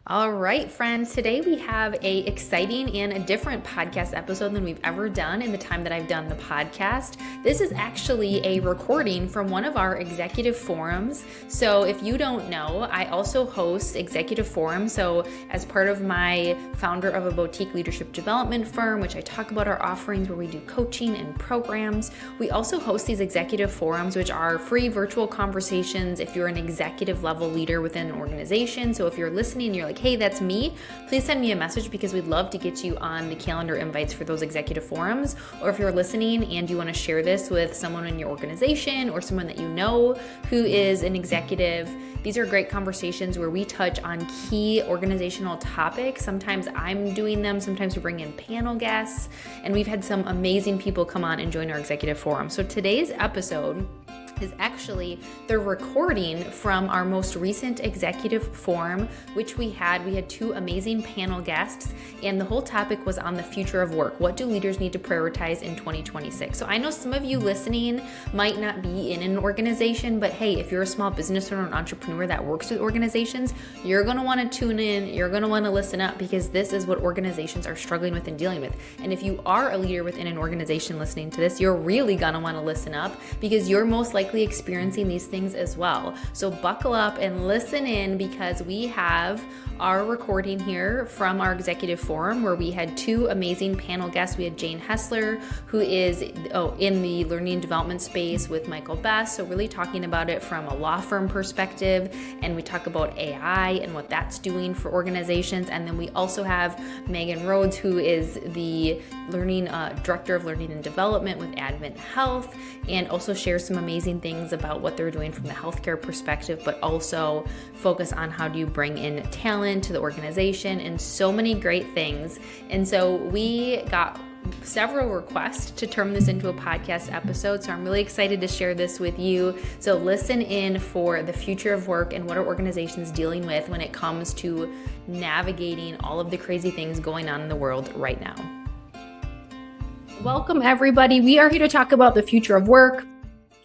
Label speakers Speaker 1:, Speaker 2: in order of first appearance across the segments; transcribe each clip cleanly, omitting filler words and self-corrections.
Speaker 1: All right, friends. Today we have a exciting and a different podcast episode than we've ever done in the time that I've done the podcast. This is actually a recording from one of our executive forums. So if you don't know, I also host executive forums. So as part of my founder of a boutique leadership development firm, which I talk about our offerings where we do coaching and programs, we also host these executive forums, which are free virtual conversations if you're an executive level leader within an organization. So if you're listening and you're like, hey, that's me, please send me a message because we'd love to get you on the calendar invites for those executive forums. Or if you're listening and you want to share this with someone in your organization or someone that you know who is an executive, these are great conversations where we touch on key organizational topics. Sometimes I'm doing them, sometimes we bring in panel guests, and we've had some amazing people come on and join our executive forum. So today's episode is actually the recording from our most recent executive forum, which we had two amazing panel guests, and the whole topic was on the future of work. What do leaders need to prioritize in 2026? So I know some of you listening might not be in an organization, but hey, if you're a small business owner or an entrepreneur that works with organizations, you're going to want to tune in, you're going to want to listen up, because this is what organizations are struggling with and dealing with. And if you are a leader within an organization listening to this, you're really going to want to listen up because you're most likely experiencing these things as well. So buckle up and listen in, because we have our recording here from our executive forum where we had two amazing panel guests. We had Jane Hessler, who is in the learning and development space with Michael Best, so really talking about it from a law firm perspective, and we talk about AI and what that's doing for organizations. And then we also have Megan Rhoades, who is the director of learning and development with Advent Health, and also shares some amazing things about what they're doing from the healthcare perspective, but also focus on how do you bring in talent to the organization and so many great things. And so we got several requests to turn this into a podcast episode. So I'm really excited to share this with you. So listen in for the future of work and what are organizations dealing with when it comes to navigating all of the crazy things going on in the world right now. Welcome, everybody. We are here to talk about the future of work,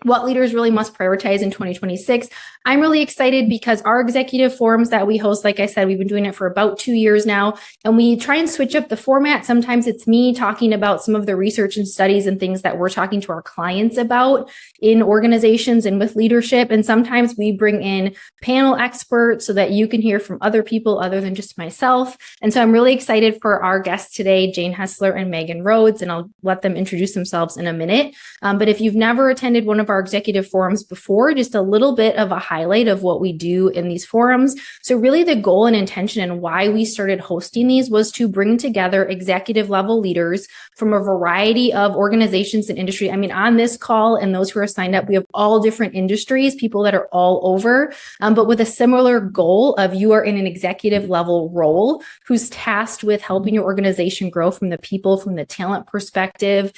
Speaker 1: what leaders really must prioritize in 2026. I'm really excited because our executive forums that we host, like I said, we've been doing it for about 2 years now, and we try and switch up the format. Sometimes it's me talking about some of the research and studies and things that we're talking to our clients about in organizations and with leadership. And sometimes we bring in panel experts so that you can hear from other people other than just myself. And so I'm really excited for our guests today, Jane Hessler and Megan Rhoades, and I'll let them introduce themselves in a minute. But if you've never attended one of our executive forums before, just a little bit of a highlight of what we do in these forums. So really the goal and intention and why we started hosting these was to bring together executive level leaders from a variety of organizations and industry. I mean, on this call and those who are signed up, we have all different industries, people that are all over, but with a similar goal of you are in an executive level role who's tasked with helping your organization grow from the people, from the talent perspective.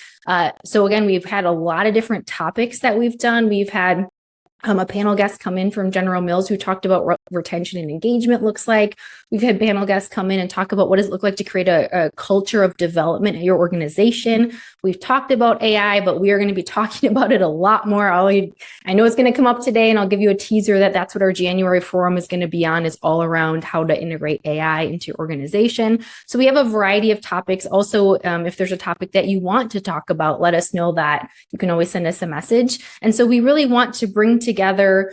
Speaker 1: So again, we've had a lot of different topics that we've done. We've had a panel guest come in from General Mills who talked about what retention and engagement looks like. We've had panel guests come in and talk about what does it look like to create a culture of development at your organization. We've talked about AI, but we are going to be talking about it a lot more. I know it's going to come up today, and I'll give you a teaser that that's what our January forum is going to be on, is all around how to integrate AI into your organization. So we have a variety of topics. Also, if there's a topic that you want to talk about, let us know that. You can always send us a message. And so we really want to bring together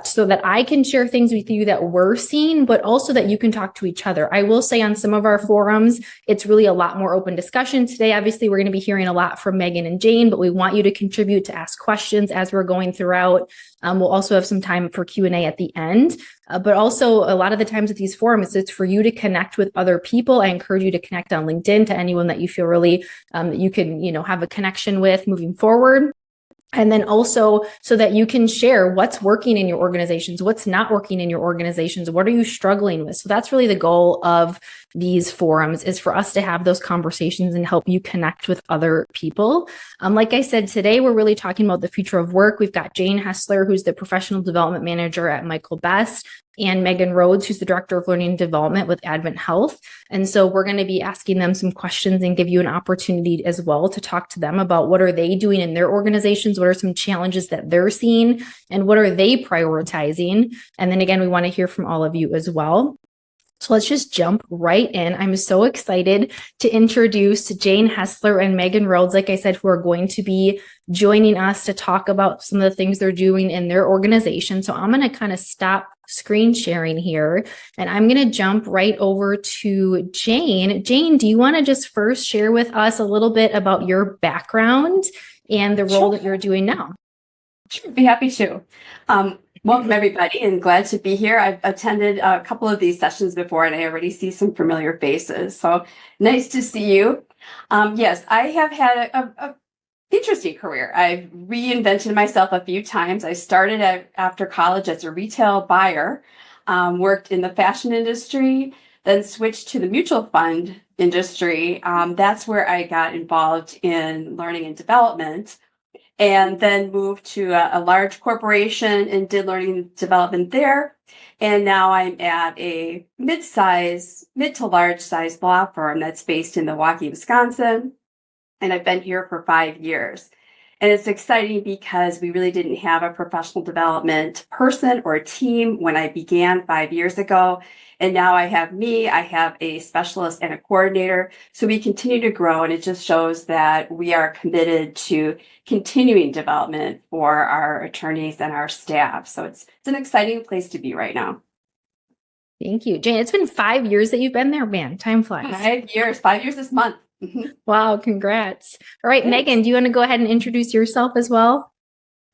Speaker 1: so that I can share things with you that we're seeing, but also that you can talk to each other. I will say on some of our forums, it's really a lot more open discussion. Today, obviously, we're going to be hearing a lot from Megan and Jane, but we want you to contribute, to ask questions as we're going throughout. We'll also have some time for Q&A at the end. But also a lot of the times at these forums, it's for you to connect with other people. I encourage you to connect on LinkedIn to anyone that you feel really that you can, have a connection with moving forward. And then also so that you can share what's working in your organizations, what's not working in your organizations, what are you struggling with? So that's really the goal of these forums, is for us to have those conversations and help you connect with other people. Like I said, today we're really talking about the future of work. We've got Jane Hessler, who's the professional development manager at Michael Best, and Megan Rhoades, who's the director of learning and development with Advent Health. And so we're going to be asking them some questions and give you an opportunity as well to talk to them about what are they doing in their organizations, what are some challenges that they're seeing, and what are they prioritizing. And then again, we want to hear from all of you as well. So let's just jump right in. I'm so excited to introduce Jane Hessler and Megan Rhoades, like I said, who are going to be joining us to talk about some of the things they're doing in their organization. So I'm going to kind of stop screen sharing here and I'm going to jump right over to Jane. Jane, do you want to just first share with us a little bit about your background and the role that you're doing now?
Speaker 2: Sure, be happy to. Welcome, everybody, and glad to be here. I've attended a couple of these sessions before, and I already see some familiar faces. So nice to see you. Yes, I have had a interesting career. I've reinvented myself a few times. I started after college as a retail buyer, worked in the fashion industry, then switched to the mutual fund industry. That's where I got involved in learning and development, and then moved to a large corporation and did learning and development there. And now I'm at a mid to large size law firm that's based in Milwaukee, Wisconsin. And I've been here for 5 years. And it's exciting because we really didn't have a professional development person or a team when I began 5 years ago. And now I have a specialist and a coordinator. So we continue to grow, and it just shows that we are committed to continuing development for our attorneys and our staff. So it's an exciting place to be right now.
Speaker 1: Thank you, Jane. It's been 5 years that you've been there, man. Time flies.
Speaker 2: 5 years this month.
Speaker 1: Wow, congrats. All right, thanks. Megan, do you want to go ahead and introduce yourself as well?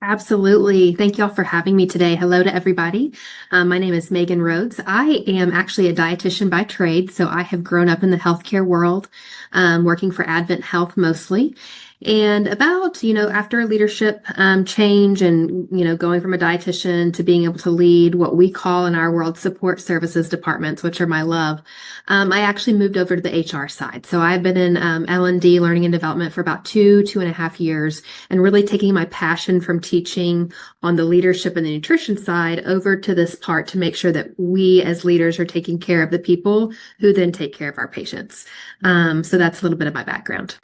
Speaker 3: Absolutely. Thank you all for having me today. Hello to everybody. My name is Megan Rhoades. I am actually a dietitian by trade, so I have grown up in the healthcare world, working for Advent Health mostly. And about, after a leadership change and, going from a dietitian to being able to lead what we call in our world support services departments, which are my love, I actually moved over to the HR side. So I've been in L&D, learning and development, for about 2.5 years, and really taking my passion from teaching on the leadership and the nutrition side over to this part to make sure that we as leaders are taking care of the people who then take care of our patients. So that's a little bit of my background.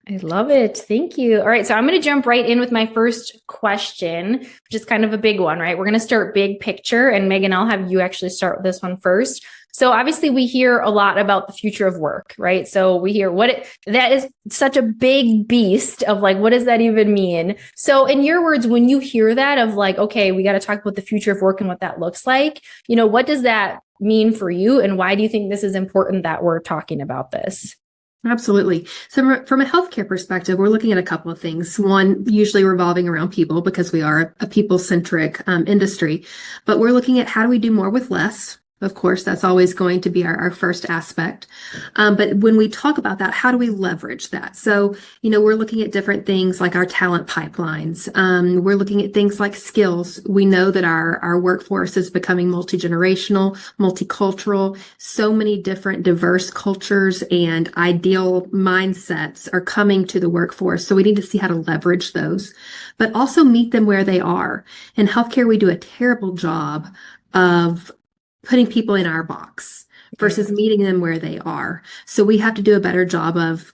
Speaker 1: I love it. Thank you. All right. So I'm going to jump right in with my first question, which is kind of a big one, right? We're going to start big picture, and Megan, I'll have you actually start with this one first. So obviously we hear a lot about the future of work, right? So we hear that is such a big beast of like, what does that even mean? So in your words, when you hear that of like, okay, we got to talk about the future of work and what that looks like, what does that mean for you? And why do you think this is important that we're talking about this?
Speaker 3: Absolutely. So from a healthcare perspective, we're looking at a couple of things. One, usually revolving around people because we are a people-centric industry, but we're looking at how do we do more with less. Of course, that's always going to be our first aspect. But when we talk about that, how do we leverage that? So, we're looking at different things like our talent pipelines. We're looking at things like skills. We know that our workforce is becoming multi-generational, multicultural. So many different diverse cultures and ideal mindsets are coming to the workforce. So we need to see how to leverage those, but also meet them where they are. In healthcare, we do a terrible job of putting people in our box versus meeting them where they are. So we have to do a better job of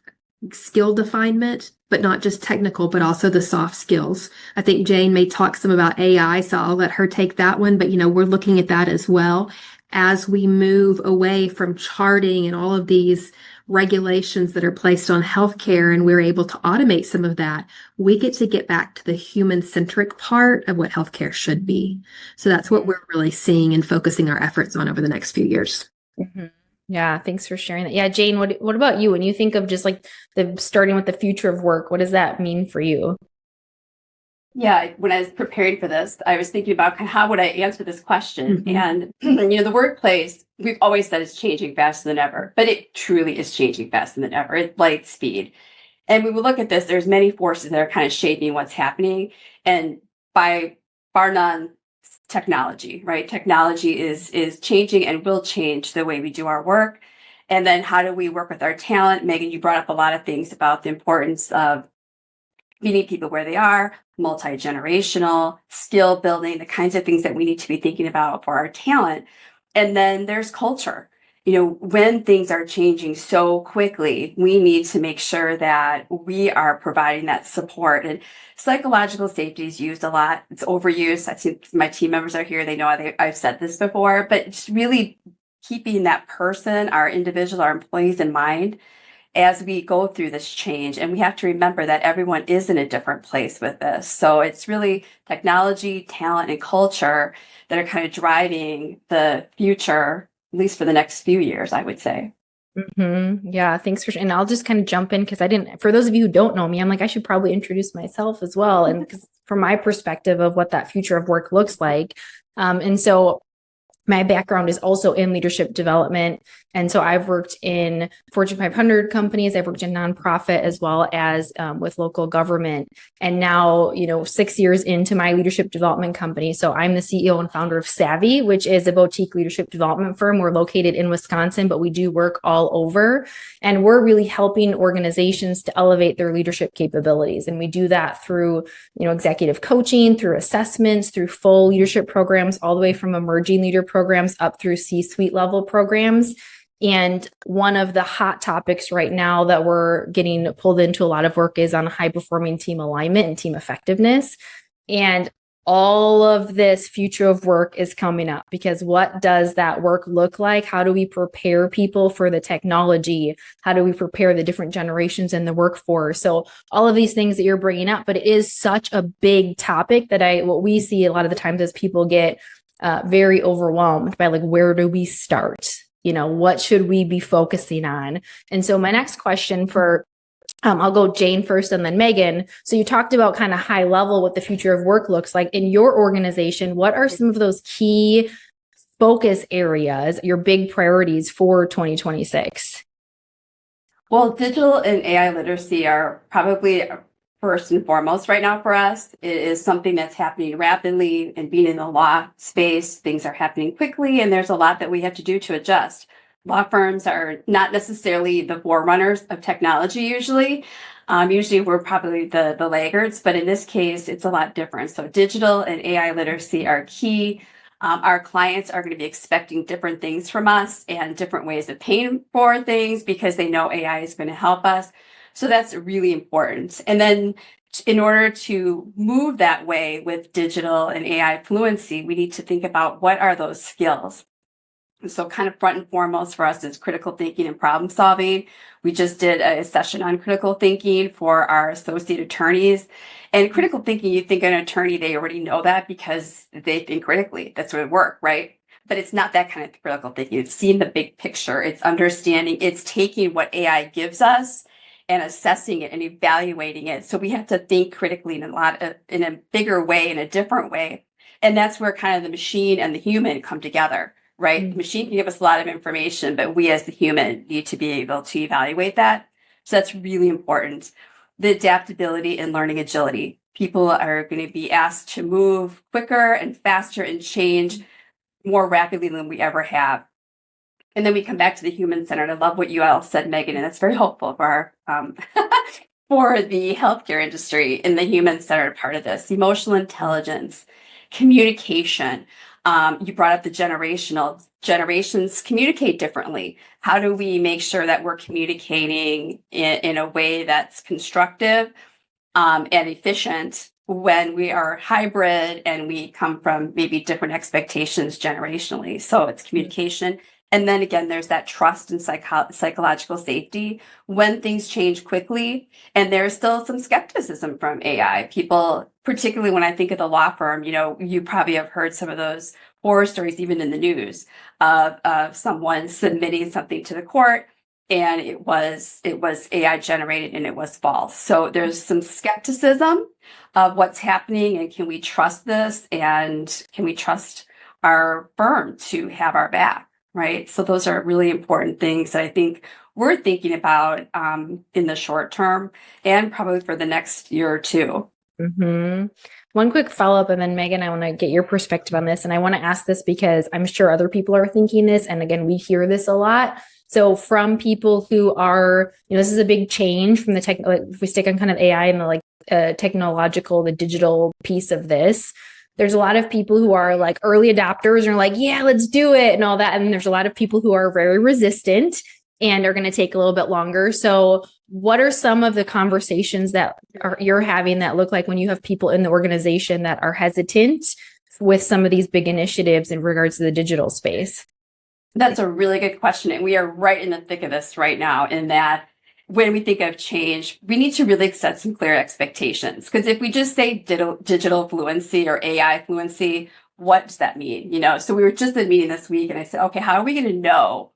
Speaker 3: skill definement, but not just technical, but also the soft skills. I think Jane may talk some about AI, so I'll let her take that one. But, we're looking at that as well as we move away from charting and all of these regulations that are placed on healthcare, and we're able to automate some of that. We get back to the human-centric part of what healthcare should be. So that's what we're really seeing and focusing our efforts on over the next few years.
Speaker 1: Mm-hmm. Yeah, thanks for sharing that. Yeah, Jane, what about you? When you think of just like starting with the future of work, what does that mean for you?
Speaker 2: Yeah, when I was preparing for this, I was thinking about how would I answer this question? And, the workplace, we've always said it's changing faster than ever, but it truly is changing faster than ever. It's light speed. And when we look at this, there's many forces that are kind of shaping what's happening. And by bar none, technology, right? Technology is changing and will change the way we do our work. And then how do we work with our talent? Megan, you brought up a lot of things about the importance of meeting people where they are, multi-generational, skill building, the kinds of things that we need to be thinking about for our talent. And then there's culture. When things are changing so quickly, we need to make sure that we are providing that support. And psychological safety is used a lot. It's overused. I see my team members are here. They know I've said this before, but it's really keeping that person, our individual, our employees in mind as we go through this change. And we have to remember that everyone is in a different place with this. So it's really technology, talent, and culture that are kind of driving the future, at least for the next few years, I would say.
Speaker 1: Yeah, thanks and I'll just kind of jump in because for those of you who don't know me, I'm like, I should probably introduce myself as well. And from my perspective of what that future of work looks like. And so my background is also in leadership development. And so I've worked in Fortune 500 companies. I've worked in nonprofit as well as with local government. And now, 6 years into my leadership development company. So I'm the CEO and founder of Savvy, which is a boutique leadership development firm. We're located in Wisconsin, but we do work all over. And we're really helping organizations to elevate their leadership capabilities. And we do that through, executive coaching, through assessments, through full leadership programs, all the way from emerging leader programs up through C-suite level programs. And one of the hot topics right now that we're getting pulled into a lot of work is on high performing team alignment and team effectiveness. And all of this future of work is coming up because what does that work look like? How do we prepare people for the technology? How do we prepare the different generations in the workforce? So all of these things that you're bringing up, but it is such a big topic that what we see a lot of the times is people get very overwhelmed by like, where do we start? What should we be focusing on? And so my next question for, I'll go Jane first and then Megan. So you talked about kind of high level what the future of work looks like in your organization. What are some of those key focus areas, your big priorities for 2026?
Speaker 2: Well, digital and AI literacy are probably first and foremost right now for us. It is something that's happening rapidly, and being in the law space, things are happening quickly, and there's a lot that we have to do to adjust. Law firms are not necessarily the forerunners of technology usually. Usually we're probably the laggards, but in this case, it's a lot different. So digital and AI literacy are key. Our clients are going to be expecting different things from us and different ways of paying for things because they know AI is going to help us. So that's really important. And then in order to move that way with digital and AI fluency, we need to think about what are those skills. So kind of front and foremost for us is critical thinking and problem solving. We just did a session on critical thinking for our associate attorneys. And critical thinking, you think an attorney, they already know that because they think critically. That's what it work, right? But it's not that kind of critical thinking. It's seeing the big picture. It's understanding. It's taking what AI gives us and assessing it and evaluating it. So we have to think critically in a bigger way, in a different way. And that's where kind of the machine and the human come together, right?
Speaker 1: Mm-hmm.
Speaker 2: The machine can give us a lot of information, but we as the human need to be able to evaluate that. So that's really important. The adaptability and learning agility. People are going to be asked to move quicker and faster and change more rapidly than we ever have. And then we come back to the human centered. I love what you all said, Megan, and it's very helpful for our for the healthcare industry in the human centered part of this. Emotional intelligence, communication. You brought up the generations communicate differently. How do we make sure that we're communicating in a way that's constructive and efficient when we are hybrid and we come from maybe different expectations generationally? So it's communication. And then again, there's that trust and psychological safety when things change quickly. And there's still some skepticism from AI. People, particularly when I think of the law firm, you probably have heard some of those horror stories, even in the news, of someone submitting something to the court and it was AI generated and it was false. So there's some skepticism of what's happening, and can we trust this, and can we trust our firm to have our back? Right. So those are really important things that I think we're thinking about in the short term and probably for the next year or two.
Speaker 1: Mm-hmm. One quick follow-up, and then Megan, I want to get your perspective on this. And I want to ask this because I'm sure other people are thinking this. And again, we hear this a lot. So from people who are, this is a big change from the tech, like if we stick on kind of AI and the technological, the digital piece of this. There's a lot of people who are like early adopters and are like, yeah, let's do it and all that. And there's a lot of people who are very resistant and are going to take a little bit longer. So what are some of the conversations that you're having that look like when you have people in the organization that are hesitant with some of these big initiatives in regards to the digital space?
Speaker 2: That's a really good question. And we are right in the thick of this right now, in that when we think of change, we need to really set some clear expectations. Because if we just say digital fluency or AI fluency, what does that mean? So we were just at a meeting this week and I said, okay, how are we going to know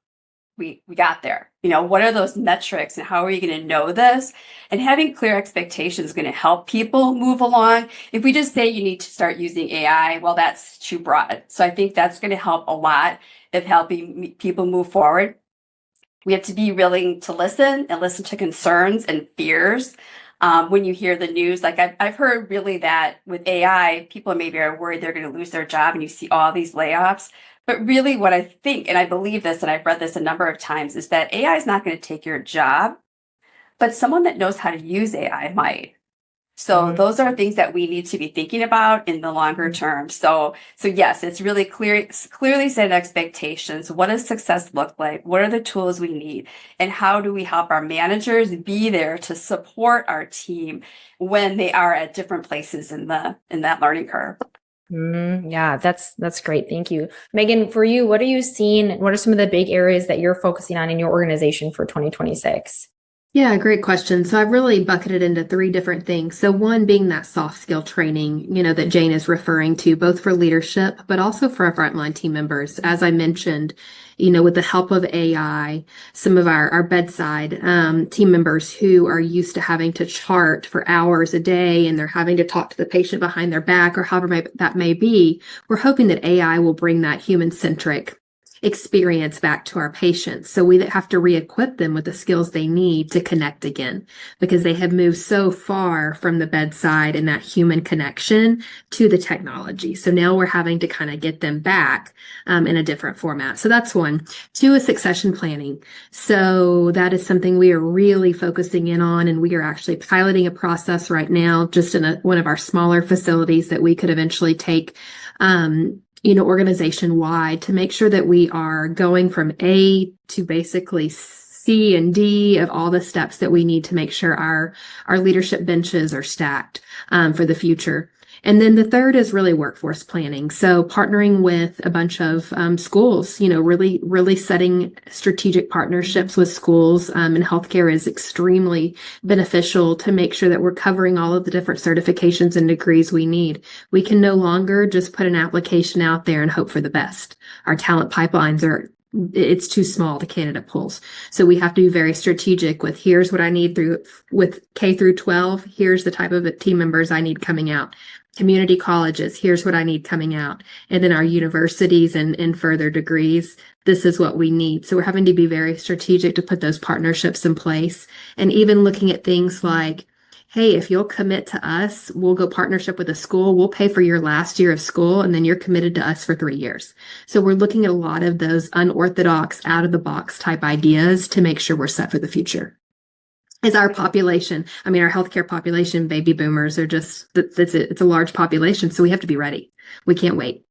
Speaker 2: we got there? What are those metrics and how are you going to know this? And having clear expectations is going to help people move along. If we just say you need to start using AI, well, that's too broad. So I think that's going to help a lot of helping people move forward. We have to be willing to listen and listen to concerns and fears. When you hear the news, like I've heard really that with AI, people maybe are worried they're going to lose their job, and you see all these layoffs. But really what I think, and I believe this, and I've read this a number of times, is that AI is not going to take your job, but someone that knows how to use AI might. So those are things that we need to be thinking about in the longer term. So yes, it's really clearly set expectations. What does success look like? What are the tools we need? And how do we help our managers be there to support our team when they are at different places in that learning curve?
Speaker 1: Yeah, that's great. Thank you. Megan, for you, what are you seeing? What are some of the big areas that you're focusing on in your organization for 2026?
Speaker 3: Yeah, great question. So I've really bucketed into three different things. So one being that soft skill training, that Jane is referring to, both for leadership, but also for our frontline team members. As I mentioned, with the help of AI, some of our bedside team members who are used to having to chart for hours a day, and they're having to talk to the patient behind their back or however that may be, we're hoping that AI will bring that human-centric experience back to our patients. So we have to re-equip them with the skills they need to connect again, because they have moved so far from the bedside and that human connection to the technology. So now we're having to kind of get them back in a different format. So that's one. Two is succession planning. So that is something we are really focusing in on, and we are actually piloting a process right now just in one of our smaller facilities that we could eventually take organization wide, to make sure that we are going from A to basically C and D of all the steps that we need to make sure our leadership benches are stacked for the future. And then the third is really workforce planning. So partnering with a bunch of schools, really setting strategic partnerships with schools in healthcare is extremely beneficial to make sure that we're covering all of the different certifications and degrees we need. We can no longer just put an application out there and hope for the best. Our talent pipelines it's too small to candidate pools. So we have to be very strategic with, here's what I need with K through 12. Here's the type of team members I need coming out. Community colleges, here's what I need coming out. And then our universities and further degrees, this is what we need. So we're having to be very strategic to put those partnerships in place. And even looking at things like, hey, if you'll commit to us, we'll go partnership with a school. We'll pay for your last year of school, and then you're committed to us for 3 years. So we're looking at a lot of those unorthodox, out of the box type ideas to make sure we're set for the future. Is our population, our healthcare population, baby boomers are just, it's a large population. So we have to be ready. We can't wait.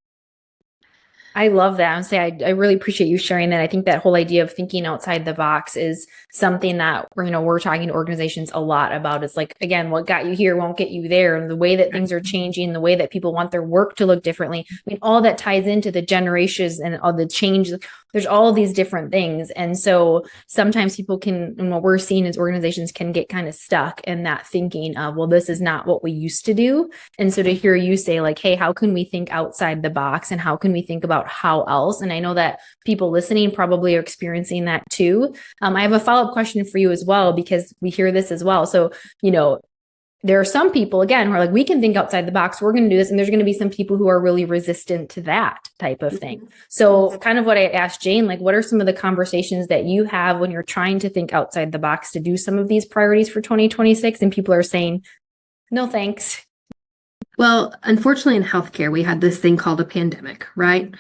Speaker 1: I love that. I really appreciate you sharing that. I think that whole idea of thinking outside the box is something that we're talking to organizations a lot about. It's like, again, what got you here won't get you there. And the way that things are changing, the way that people want their work to look differently. All that ties into the generations and all the change. There's all of these different things. And so sometimes people can, and what we're seeing is organizations can get kind of stuck in that thinking of, well, this is not what we used to do. And so to hear you say like, hey, how can we think outside the box, and how can we think about how else? And I know that people listening probably are experiencing that too. I have a follow-up question for you as well, because we hear this as well. So, there are some people, again, who are like, we can think outside the box, we're going to do this. And there's going to be some people who are really resistant to that type of thing. So kind of what I asked Jane, like, what are some of the conversations that you have when you're trying to think outside the box to do some of these priorities for 2026? And people are saying, no, thanks.
Speaker 3: Well, unfortunately in healthcare, we had this thing called a pandemic, right?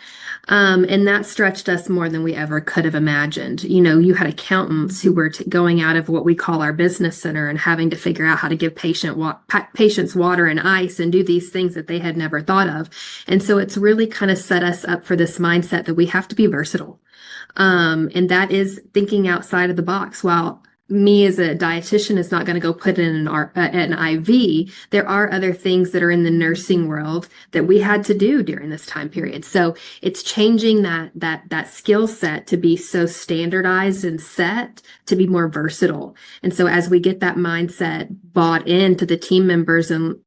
Speaker 3: And that stretched us more than we ever could have imagined. You had accountants who were going out of what we call our business center and having to figure out how to give patients water and ice and do these things that they had never thought of. And so it's really kind of set us up for this mindset that we have to be versatile. And that is thinking outside of the box. While me as a dietitian is not going to go put in an IV. There are other things that are in the nursing world that we had to do during this time period. So it's changing that skill set to be so standardized and set to be more versatile. And so as we get that mindset bought into the team members, and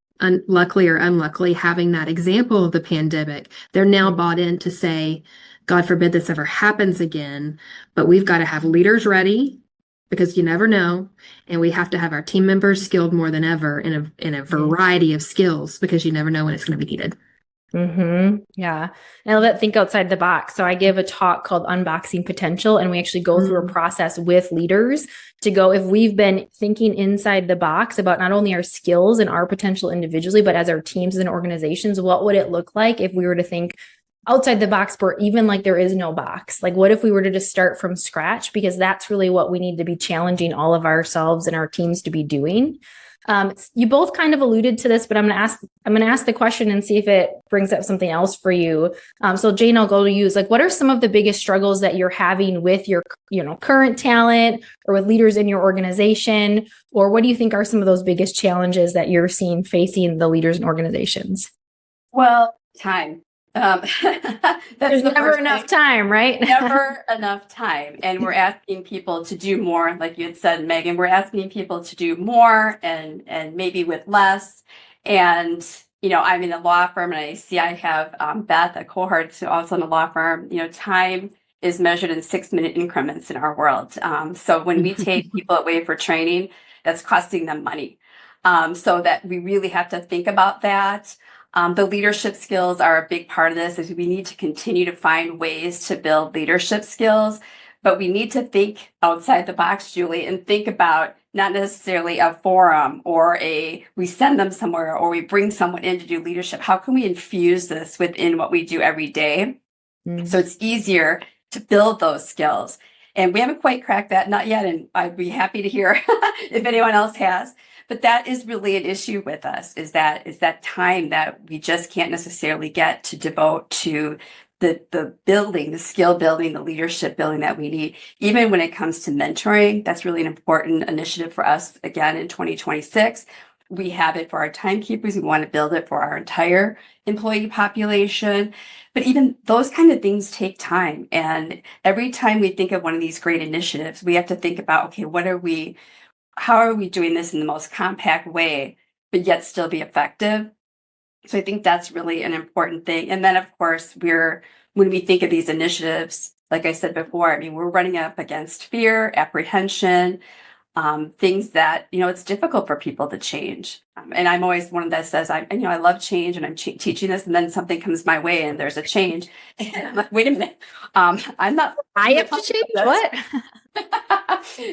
Speaker 3: luckily or unluckily having that example of the pandemic, they're now bought in to say, God forbid this ever happens again, but we've got to have leaders ready, because you never know. And we have to have our team members skilled more than ever in a variety of skills, because you never know when it's going to be needed.
Speaker 1: Yeah. And I love that think outside the box. So I give a talk called Unboxing Potential, and we actually go through a process with leaders to go, if we've been thinking inside the box about not only our skills and our potential individually, but as our teams and organizations, what would it look like if we were to think outside the box, or even like there is no box? Like, what if we were to just start from scratch? Because that's really what we need to be challenging all of ourselves and our teams to be doing. You both kind of alluded to this, but I'm going to ask the question and see if it brings up something else for you. So Jane, I'll go to you. Like, what are some of the biggest struggles that you're having with your, current talent, or with leaders in your organization? Or what do you think are some of those biggest challenges that you're seeing facing the leaders and organizations?
Speaker 2: Well, time.
Speaker 1: There's never enough time, right?
Speaker 2: Never enough time. And we're asking people to do more. Like you had said, Megan, we're asking people to do more and maybe with less. And, I'm in a law firm, and I have Beth, a cohort, who's also in a law firm. Time is measured in 6-minute increments in our world. So when we take people away for training, that's costing them money. So that we really have to think about that. The leadership skills are a big part of this. Is we need to continue to find ways to build leadership skills, but we need to think outside the box, Julie, and think about not necessarily a forum or we send them somewhere or we bring someone in to do leadership. How can we infuse this within what we do every day? So it's easier to build those skills. And we haven't quite cracked that, not yet. And I'd be happy to hear if anyone else has. But that is really an issue with us, is that time that we just can't necessarily get to devote to the building, the skill building, the leadership building that we need. Even when it comes to mentoring, that's really an important initiative for us, again, in 2026. We have it for our timekeepers. We want to build it for our entire employee population. But even those kind of things take time. And every time we think of one of these great initiatives, we have to think about, okay, how are we doing this in the most compact way, but yet still be effective? So I think that's really an important thing. And then, of course, when we think of these initiatives, like I said before, we're running up against fear, apprehension, things that, it's difficult for people to change. And I'm always one that says, I love change, and I'm teaching this, and then something comes my way and there's a change. And I'm like, wait a minute. I
Speaker 1: have to change what?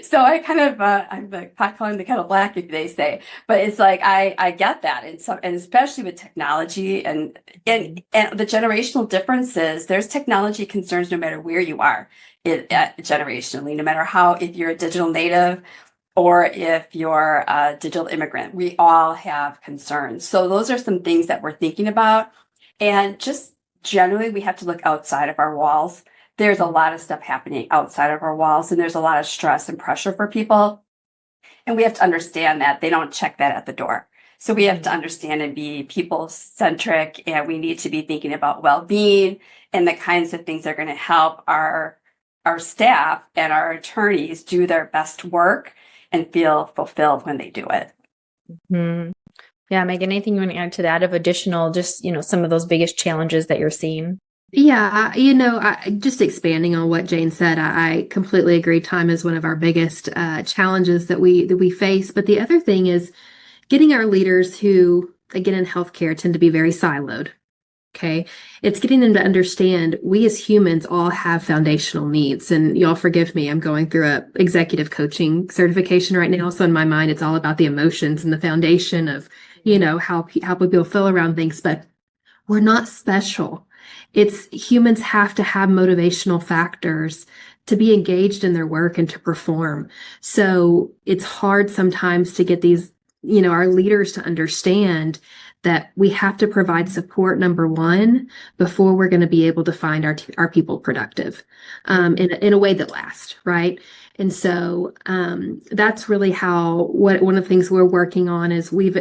Speaker 2: So I kind of, I'm like pot calling the kettle black, if they say, but it's like, I get that. And especially with technology and the generational differences, there's technology concerns no matter where you are generationally, no matter if you're a digital native or if you're a digital immigrant, we all have concerns. So those are some things that we're thinking about. And just generally, we have to look outside of our walls. There's a lot of stuff happening outside of our walls, and there's a lot of stress and pressure for people. And we have to understand that they don't check that at the door. So we have to understand and be people-centric, and we need to be thinking about well-being and the kinds of things that are going to help our staff and our attorneys do their best work and feel fulfilled when they do it.
Speaker 1: Yeah, Megan, anything you want to add to that of additional, just, some of those biggest challenges that you're seeing?
Speaker 3: Yeah, just expanding on what Jane said, I completely agree. Time is one of our biggest challenges that we face. But the other thing is getting our leaders who, again, in healthcare tend to be very siloed. Okay. It's getting them to understand we as humans all have foundational needs. And y'all forgive me, I'm going through a executive coaching certification right now. So in my mind, it's all about the emotions and the foundation of, how people feel around things. But we're not special. Humans have to have motivational factors to be engaged in their work and to perform. So it's hard sometimes to get these, our leaders to understand that we have to provide support, number one, before we're going to be able to find our people productive, in a way that lasts, right? And so, that's really how, one of the things we're working on is we've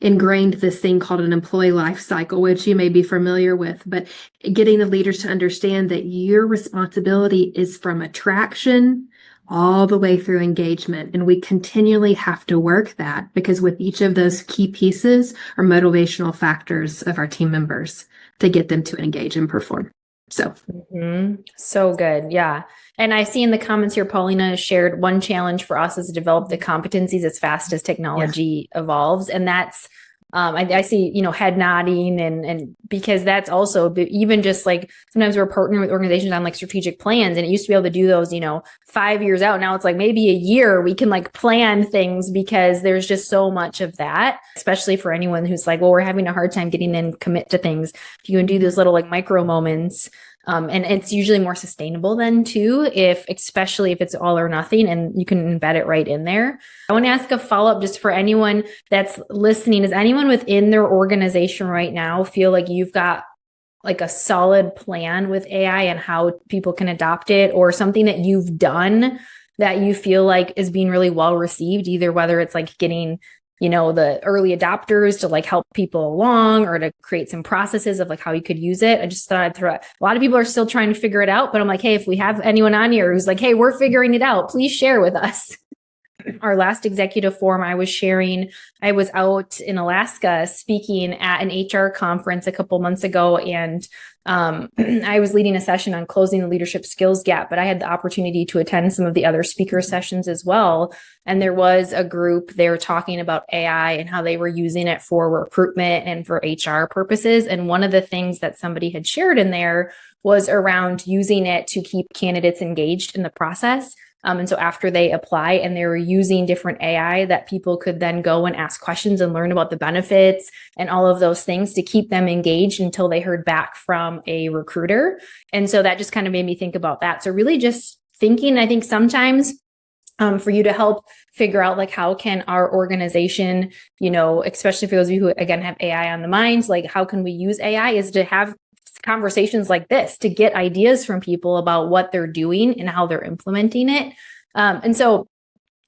Speaker 3: ingrained this thing called an employee life cycle, which you may be familiar with, but getting the leaders to understand that your responsibility is from attraction all the way through engagement. And we continually have to work that, because with each of those key pieces are motivational factors of our team members to get them to engage and perform. So,
Speaker 1: So good. Yeah. And I see in the comments here, Paulina shared one challenge for us is to develop the competencies as fast as technology evolves. And that's, I see, head nodding and because that's also even just like sometimes we're partnering with organizations on like strategic plans, and it used to be able to do those, 5 years out. Now it's like maybe a year we can like plan things, because there's just so much of that, especially for anyone who's like, well, we're having a hard time getting in, commit to things. If you can do those little like micro moments, and it's usually more sustainable then too, especially if it's all or nothing and you can embed it right in there. I want to ask a follow-up just for anyone that's listening. Does anyone within their organization right now feel like you've got like a solid plan with AI and how people can adopt it, or something that you've done that you feel like is being really well received, either whether it's like getting the early adopters to like help people along, or to create some processes of like how you could use it? I just thought I'd throw it. A lot of people are still trying to figure it out, but I'm like, hey, if we have anyone on here who's like, hey, we're figuring it out, please share with us. Our last executive forum I was sharing, I was out in Alaska speaking at an HR conference a couple months ago, and I was leading a session on closing the leadership skills gap, but I had the opportunity to attend some of the other speaker sessions as well. And there was a group there talking about AI and how they were using it for recruitment and for HR purposes. And one of the things that somebody had shared in there was around using it to keep candidates engaged in the process. And so after they apply, and they were using different AI that people could then go and ask questions and learn about the benefits and all of those things to keep them engaged until they heard back from a recruiter. And so that just kind of made me think about that. So really just thinking, I think sometimes for you to help figure out like how can our organization, especially for those of you who again have AI on the minds, like how can we use AI, is to have conversations like this to get ideas from people about what they're doing and how they're implementing it. And so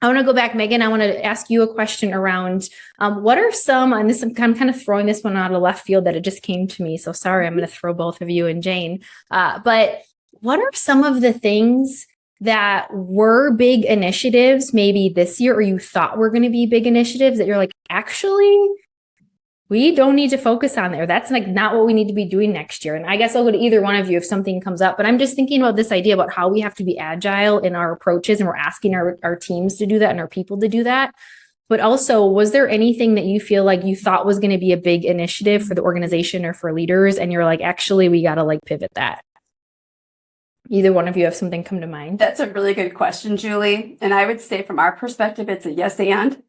Speaker 1: I want to go back, Megan. I want to ask you a question around what are some, and this, I'm kind of throwing this one out of left field that it just came to me. So sorry, I'm going to throw both of you and Jane. But what are some of the things that were big initiatives maybe this year, or you thought were going to be big initiatives that you're like, actually, we don't need to focus on there. That's like not what we need to be doing next year. And I guess I'll go to either one of you if something comes up, but I'm just thinking about this idea about how we have to be agile in our approaches, and we're asking our teams to do that and our people to do that. But also, was there anything that you feel like you thought was going to be a big initiative for the organization or for leaders, and you're like, actually, we got to like pivot that? Either one of you have something come to mind?
Speaker 2: That's a really good question, Julie. And I would say from our perspective, it's a yes and.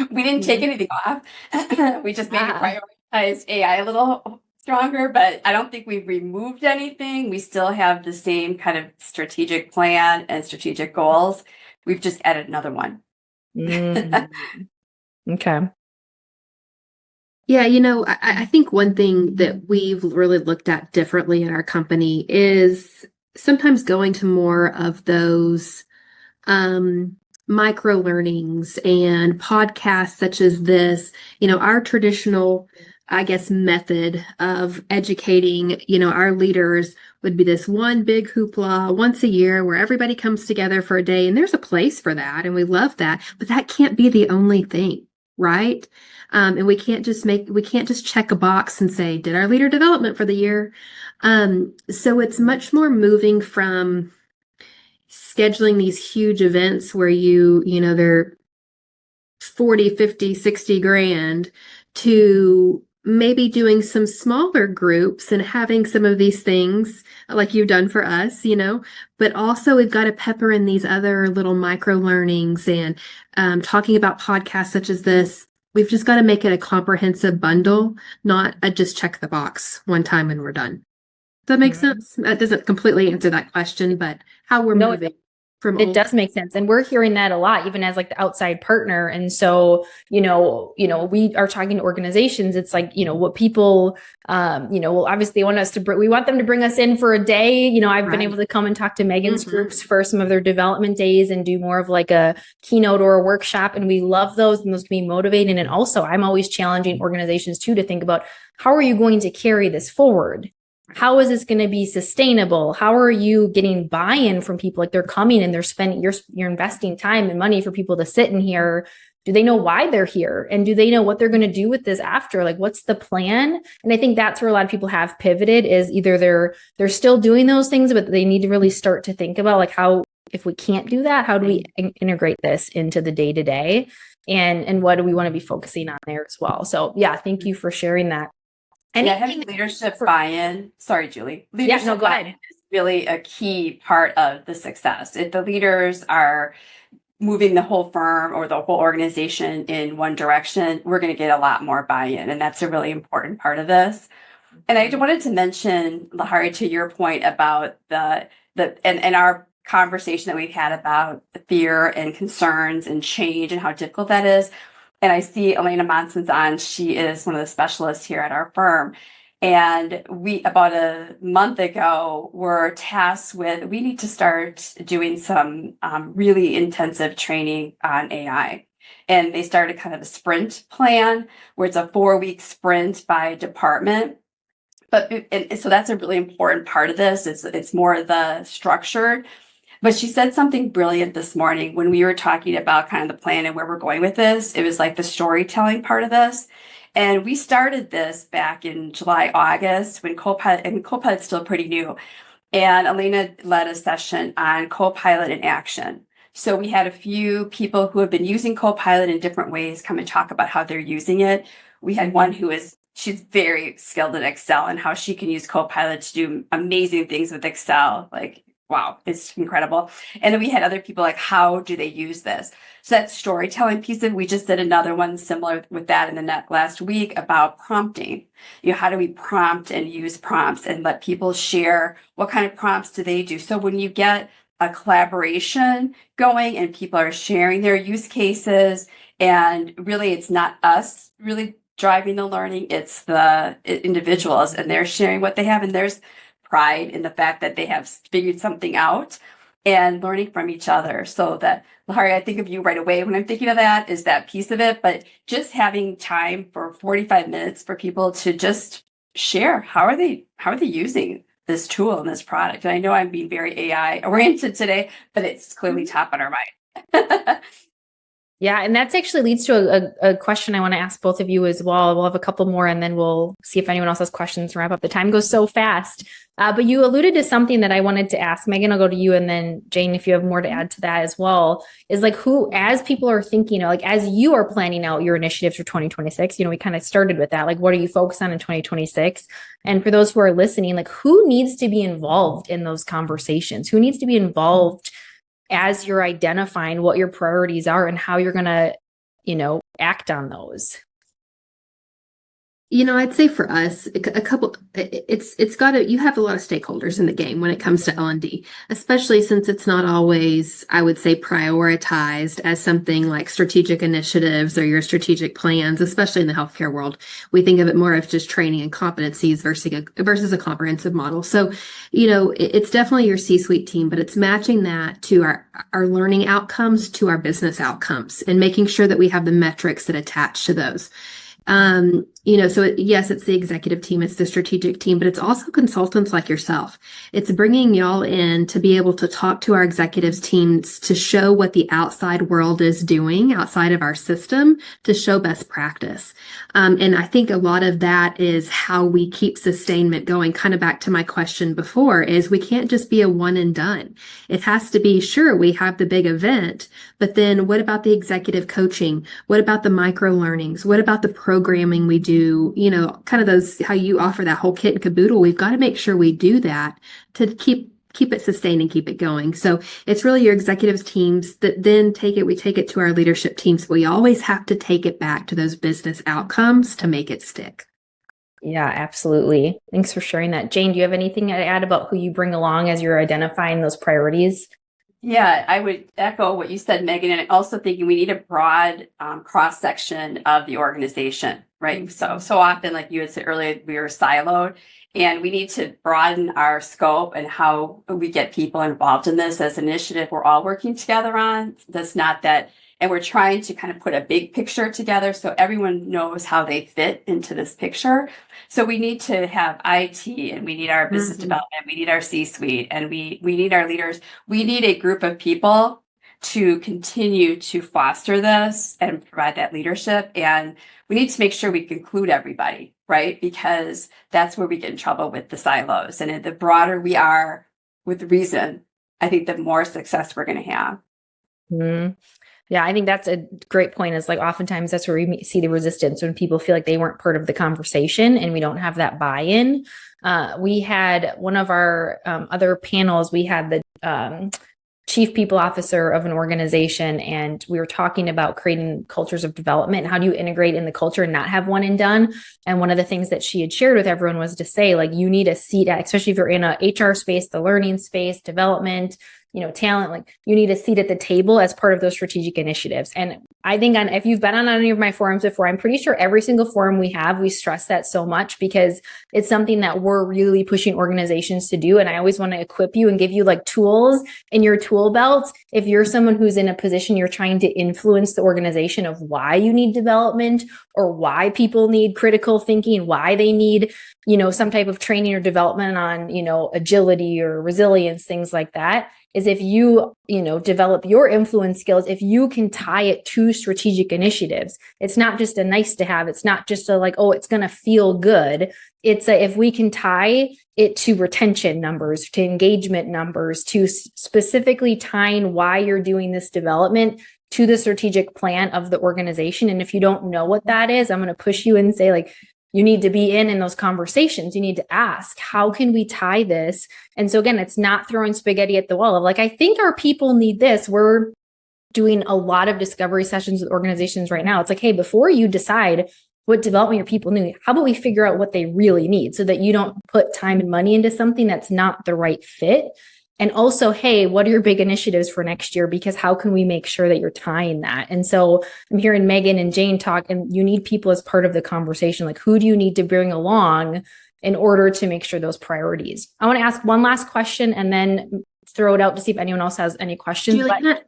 Speaker 2: We didn't take anything off. We just maybe prioritized AI a little stronger, but I don't think we've removed anything. We still have the same kind of strategic plan and strategic goals. We've just added another one.
Speaker 1: Okay.
Speaker 3: Yeah, I think one thing that we've really looked at differently in our company is sometimes going to more of those micro learnings and podcasts such as this. Our traditional, I guess, method of educating, our leaders would be this one big hoopla once a year where everybody comes together for a day, and there's a place for that, and we love that, but that can't be the only thing, right? And we can't just check a box and say, did our leader development for the year? So it's much more moving from scheduling these huge events where they're 40, 50, 60 grand, to maybe doing some smaller groups and having some of these things like you've done for us, but also we've got to pepper in these other little micro learnings and talking about podcasts such as this. We've just got to make it a comprehensive bundle, not a just check the box one time and we're done. Does that make sense? That doesn't completely answer that question, but how we're moving.
Speaker 1: It does make sense. And we're hearing that a lot, even as like the outside partner. And so, we are talking to organizations. It's like, what people, well, obviously want us to, we want them to bring us in for a day. I've been able to come and talk to Megan's groups for some of their development days and do more of like a keynote or a workshop. And we love those, and those can be motivating. And also I'm always challenging organizations too, to think about, how are you going to carry this forward? How is this going to be sustainable? How are you getting buy-in from people? Like, they're coming and they're spending, you're investing time and money for people to sit in here. Do they know why they're here? And do they know what they're going to do with this after? Like, what's the plan? And I think that's where a lot of people have pivoted, is either they're still doing those things, but they need to really start to think about, like, how, if we can't do that, how do we integrate this into the day to day? And what do we want to be focusing on there as well? So yeah, thank you for sharing that.
Speaker 2: Having leadership buy-in. Sorry, Julie. Leadership
Speaker 1: go ahead.
Speaker 2: buy-in is really a key part of the success. If the leaders are moving the whole firm or the whole organization in one direction, we're going to get a lot more buy-in, and that's a really important part of this. And I wanted to mention, Lahari, to your point about and our conversation that we've had about fear and concerns and change and how difficult that is. And I see Elena Monson's on. She is one of the specialists here at our firm. And we, about a month ago, were tasked with, we need to start doing some really intensive training on AI. And they started kind of a sprint plan where it's a 4-week sprint by department. And so that's a really important part of this. It's more the structured. But she said something brilliant this morning when we were talking about kind of the plan and where we're going with this. It was like the storytelling part of this. And we started this back in July, August, when Copilot, and Copilot's still pretty new. And Elena led a session on Copilot in action. So we had a few people who have been using Copilot in different ways come and talk about how they're using it. We had one she's very skilled in Excel and how she can use Copilot to do amazing things with Excel. Like, wow, it's incredible. And then we had other people like, how do they use this? So that storytelling piece of, we just did another one similar with that in the last week about prompting. How do we prompt and use prompts and let people share what kind of prompts do they do? So when you get a collaboration going and people are sharing their use cases, and really it's not us really driving the learning, it's the individuals, and they're sharing what they have, and there's pride in the fact that they have figured something out and learning from each other. So that, Lahari, I think of you right away when I'm thinking of that, is that piece of it. But just having time for 45 minutes for people to just share, how are they using this tool and this product? And I know I'm being very AI oriented today, but it's clearly top on our mind.
Speaker 1: Yeah, and that's actually leads to a question I want to ask both of you as well. We'll have a couple more, and then we'll see if anyone else has questions to wrap up. The time goes so fast. But you alluded to something that I wanted to ask. Megan, I'll go to you, and then Jane, if you have more to add to that as well, is like, who, as people are thinking, like as you are planning out your initiatives for 2026, we kind of started with that. Like, what are you focused on in 2026? And for those who are listening, like, who needs to be involved in those conversations? Who needs to be involved as you're identifying what your priorities are and how you're going to, act on those?
Speaker 3: I'd say for us, a couple, it's got to, you have a lot of stakeholders in the game when it comes to L&D, especially since it's not always, I would say, prioritized as something like strategic initiatives or your strategic plans, especially in the healthcare world. We think of it more of just training and competencies versus a comprehensive model. So, it's definitely your C-suite team, but it's matching that to our learning outcomes, to our business outcomes, and making sure that we have the metrics that attach to those. Yes, it's the executive team, it's the strategic team, but it's also consultants like yourself. It's bringing y'all in to be able to talk to our executives teams to show what the outside world is doing outside of our system, to show best practice. And I think a lot of that is how we keep sustainment going. Kind of back to my question before, is we can't just be a one and done. It has to be, sure, we have the big event, but then what about the executive coaching? What about the micro learnings? What about the programming we do? Kind of those, how you offer that whole kit and caboodle. We've got to make sure we do that to keep it sustained and keep it going. So it's really your executives teams that then we take it to our leadership teams. We always have to take it back to those business outcomes to make it stick.
Speaker 1: Yeah, absolutely. Thanks for sharing that. Jane, do you have anything to add about who you bring along as you're identifying those priorities?
Speaker 2: Yeah, I would echo what you said, Megan, and also thinking we need a broad cross section of the organization, right? So often, like you had said earlier, we were siloed, and we need to broaden our scope and how we get people involved in this as an initiative we're all working together on. That's not that, and we're trying to kind of put a big picture together so everyone knows how they fit into this picture. So we need to have IT, and we need our business development, we need our C-suite, and we need our leaders. We need a group of people to continue to foster this and provide that leadership. And we need to make sure we include everybody, right? Because that's where we get in trouble with the silos. And the broader we are with reason, I think the more success we're going to have.
Speaker 1: Mm-hmm. Yeah, I think that's a great point. Is like oftentimes that's where we see the resistance when people feel like they weren't part of the conversation and we don't have that buy-in. We had one of our other panels, we had the chief people officer of an organization, and we were talking about creating cultures of development. How do you integrate in the culture and not have one and done? And one of the things that she had shared with everyone was to say, like, you need a seat at, especially if you're in a HR space, the learning space, development, talent, like you need a seat at the table as part of those strategic initiatives. And I think if you've been on any of my forums before, I'm pretty sure every single forum we have, we stress that so much because it's something that we're really pushing organizations to do. And I always want to equip you and give you like tools in your tool belt. If you're someone who's in a position, you're trying to influence the organization of why you need development or why people need critical thinking, why they need, some type of training or development on, agility or resilience, things like that. Is if you, develop your influence skills, if you can tie it to strategic initiatives, it's not just a nice to have. It's not just a like, oh, it's going to feel good. It's if we can tie it to retention numbers, to engagement numbers, to specifically tying why you're doing this development to the strategic plan of the organization. And if you don't know what that is, I'm going to push you and say like, you need to be in those conversations. You need to ask, how can we tie this? And so again, it's not throwing spaghetti at the wall of like, I think our people need this. We're doing a lot of discovery sessions with organizations right now. It's like, hey, before you decide what development your people need, how about we figure out what they really need so that you don't put time and money into something that's not the right fit? And also, hey, what are your big initiatives for next year? Because how can we make sure that you're tying that? And so I'm hearing Megan and Jane talk, and you need people as part of the conversation. Like, who do you need to bring along in order to make sure those priorities? I want to ask one last question and then throw it out to see if anyone else has any questions.
Speaker 3: Julie,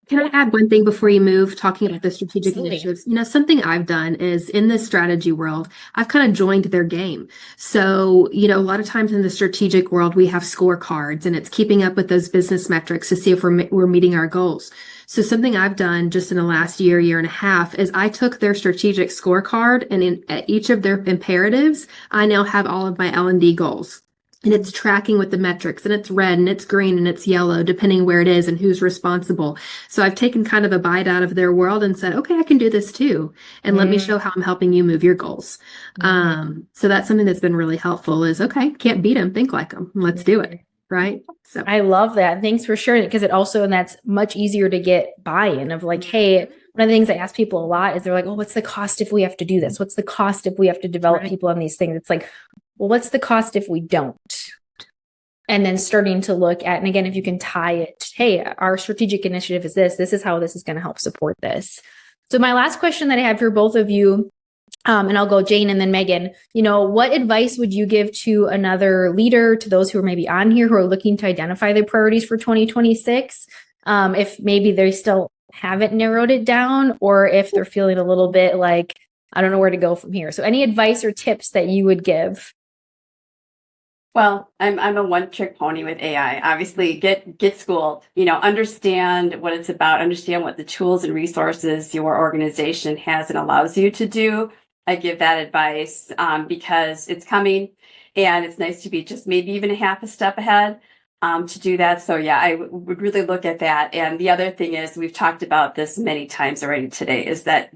Speaker 3: can I add one thing before you move, talking about the strategic initiatives? Something I've done is in the strategy world, I've kind of joined their game. So, a lot of times in the strategic world, we have scorecards and it's keeping up with those business metrics to see if we're meeting our goals. So something I've done just in the last year and a half is I took their strategic scorecard, and at each of their imperatives, I now have all of my L&D goals. And it's tracking with the metrics, and it's red and it's green and it's yellow, depending where it is and who's responsible. So I've taken kind of a bite out of their world and said, okay, I can do this too. And let me show how I'm helping you move your goals. So that's something that's been really helpful is, okay, can't beat them, think like them. Let's do it. Right. So
Speaker 1: I love that. Thanks for sharing it, because it also, and that's much easier to get buy-in of like, hey, one of the things I ask people a lot is they're like, oh, what's the cost if we have to do this? What's the cost if we have to develop people on these things? It's like, well, what's the cost if we don't? And then starting to look at, and again, if you can tie it, hey, our strategic initiative is this is how this is going to help support this. So my last question that I have for both of you, and I'll go Jane and then Megan, what advice would you give to another leader, to those who are maybe on here who are looking to identify their priorities for 2026? If maybe they still haven't narrowed it down, or if they're feeling a little bit like, I don't know where to go from here. So any advice or tips that you would give?
Speaker 2: Well, I'm a one-trick pony with AI. Obviously, get schooled. Understand what it's about. Understand what the tools and resources your organization has and allows you to do. I give that advice because it's coming, and it's nice to be just maybe even a half a step ahead to do that. So yeah, I would really look at that. And the other thing is, we've talked about this many times already today, is that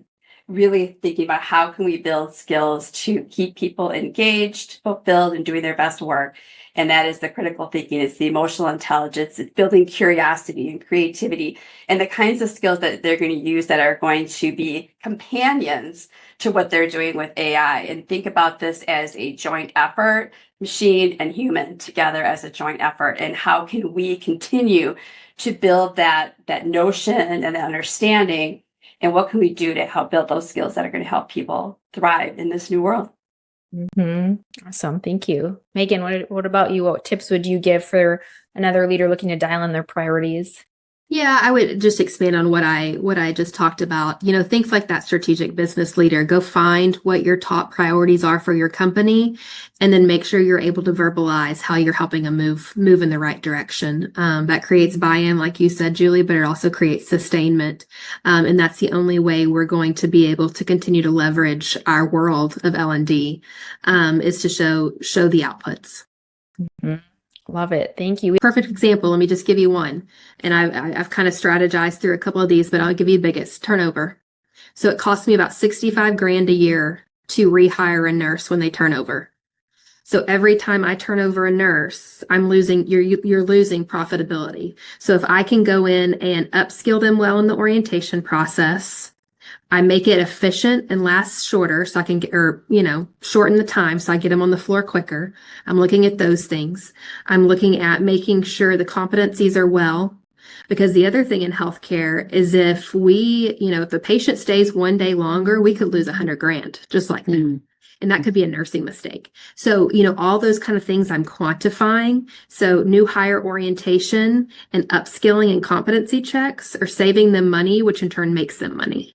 Speaker 2: really thinking about how can we build skills to keep people engaged, fulfilled, and doing their best work. And that is the critical thinking. It's the emotional intelligence. It's building curiosity and creativity and the kinds of skills that they're going to use that are going to be companions to what they're doing with AI. And think about this as a joint effort, machine and human together as a joint effort. And how can we continue to build that notion and that understanding? And what can we do to help build those skills that are going to help people thrive in this new world?
Speaker 1: Awesome. Thank you. Megan, what about you? What tips would you give for another leader looking to dial in their priorities?
Speaker 3: Yeah, I would just expand on what I just talked about. Think like that strategic business leader. Go find what your top priorities are for your company, and then make sure you're able to verbalize how you're helping them move in the right direction. That creates buy-in, like you said, Julie, but it also creates sustainment. And that's the only way we're going to be able to continue to leverage our world of L&D, is to show the outputs.
Speaker 1: Love it. Thank you.
Speaker 3: Perfect example. Let me just give you one. And I've kind of strategized through a couple of these, but I'll give you the biggest: turnover. So it costs me about $65,000 a year to rehire a nurse when they turn over. So every time I turn over a nurse, you're losing profitability. So if I can go in and upskill them well in the orientation process, I make it efficient and lasts shorter, so I can shorten the time so I get them on the floor quicker. I'm looking at those things. I'm looking at making sure the competencies are well, because the other thing in healthcare is if the patient stays one day longer, we could lose $100,000 just like that. And that could be a nursing mistake. So, all those kind of things I'm quantifying. So new hire orientation and upskilling and competency checks are saving them money, which in turn makes them money.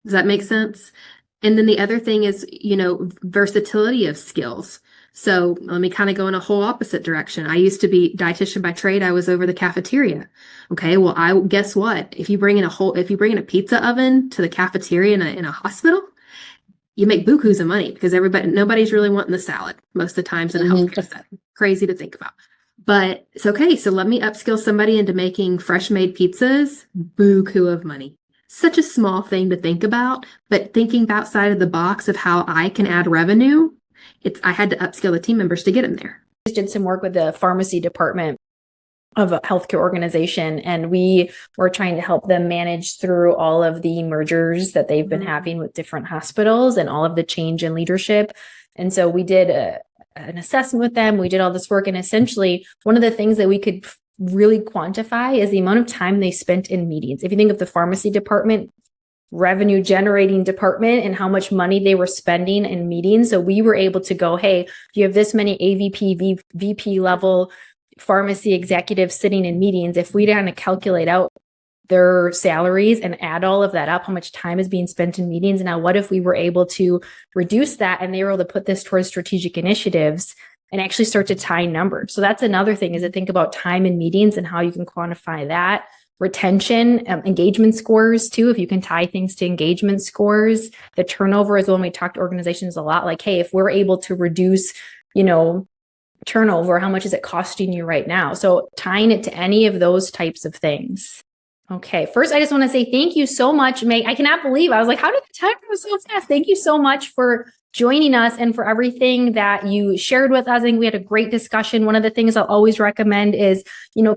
Speaker 3: Does that make sense? And then the other thing is, versatility of skills. So let me kind of go in a whole opposite direction. I used to be dietitian by trade. I was over the cafeteria. Okay. Well, guess what? If you bring in a pizza oven to the cafeteria in a hospital, you make bukus of money, because nobody's really wanting the salad most of the times in a healthcare setting. Crazy to think about. But it's okay. So let me upskill somebody into making fresh made pizzas, buku of money. Such a small thing to think about, but thinking outside of the box of how I can add revenue, I had to upskill the team members to get them there.
Speaker 1: I just did some work with the pharmacy department of a healthcare organization, and we were trying to help them manage through all of the mergers that they've been having with different hospitals and all of the change in leadership. And so we did an assessment with them. We did all this work, and essentially one of the things that we could really quantify is the amount of time they spent in meetings. If you think of the pharmacy department, revenue generating department, and how much money they were spending in meetings. So we were able to go, hey, you have this many AVP, VP level pharmacy executives sitting in meetings. If we kind of calculate out their salaries and add all of that up, how much time is being spent in meetings? Now, what if we were able to reduce that and they were able to put this towards strategic initiatives and actually start to tie numbers? So that's another thing, is to think about time in meetings and how you can quantify that. Retention, engagement scores too, if you can tie things to engagement scores. The turnover is when we talk to organizations a lot, like, hey, if we're able to reduce, turnover, how much is it costing you right now? So tying it to any of those types of things. Okay, first, I just want to say thank you so much, Meg. I cannot believe, I was like, how did the time go so fast? Thank you so much for joining us and for everything that you shared with us. I think we had a great discussion. One of the things I'll always recommend is,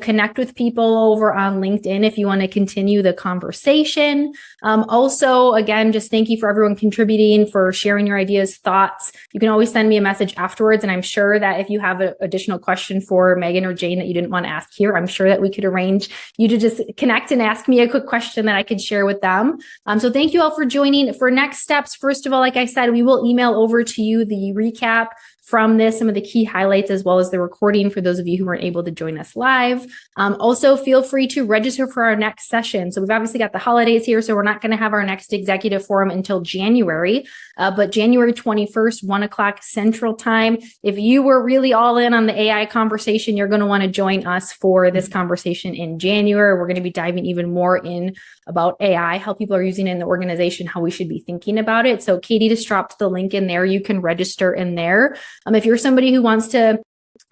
Speaker 1: connect with people over on LinkedIn if you want to continue the conversation. Also, again, just thank you for everyone contributing, for sharing your ideas, thoughts. You can always send me a message afterwards. And I'm sure that if you have an additional question for Megan or Jane that you didn't want to ask here, I'm sure that we could arrange you to just connect and ask me a quick question that I could share with them. So thank you all for joining. For next steps, first of all, like I said, we will email over to you the recap from this, some of the key highlights, as well as the recording for those of you who weren't able to join us live. Also, feel free to register for our next session. So we've obviously got the holidays here, so we're not going to have our next executive forum until January, but January 21st, 1:00 Central Time. If you were really all in on the AI conversation, you're going to want to join us for this conversation in January. We're going to be diving even more in about AI, how people are using it in the organization, how we should be thinking about it. So Katie just dropped the link in there. You can register in there. If you're somebody who wants to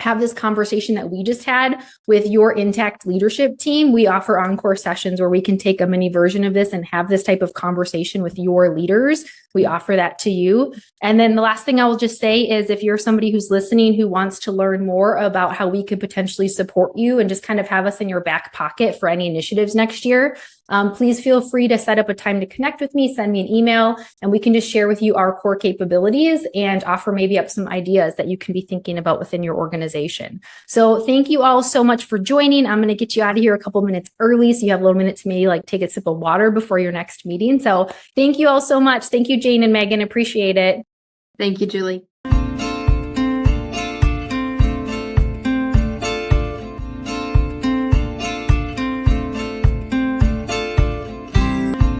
Speaker 1: have this conversation that we just had with your intact leadership team, we offer encore sessions where we can take a mini version of this and have this type of conversation with your leaders. We offer that to you. And then the last thing I will just say is if you're somebody who's listening who wants to learn more about how we could potentially support you and just kind of have us in your back pocket for any initiatives next year, please feel free to set up a time to connect with me, send me an email, and we can just share with you our core capabilities and offer maybe up some ideas that you can be thinking about within your organization. So thank you all so much for joining. I'm going to get you out of here a couple minutes early so you have a little minute to maybe like take a sip of water before your next meeting. So thank you all so much. Thank you, Jane and Megan. Appreciate it.
Speaker 3: Thank you, Julie.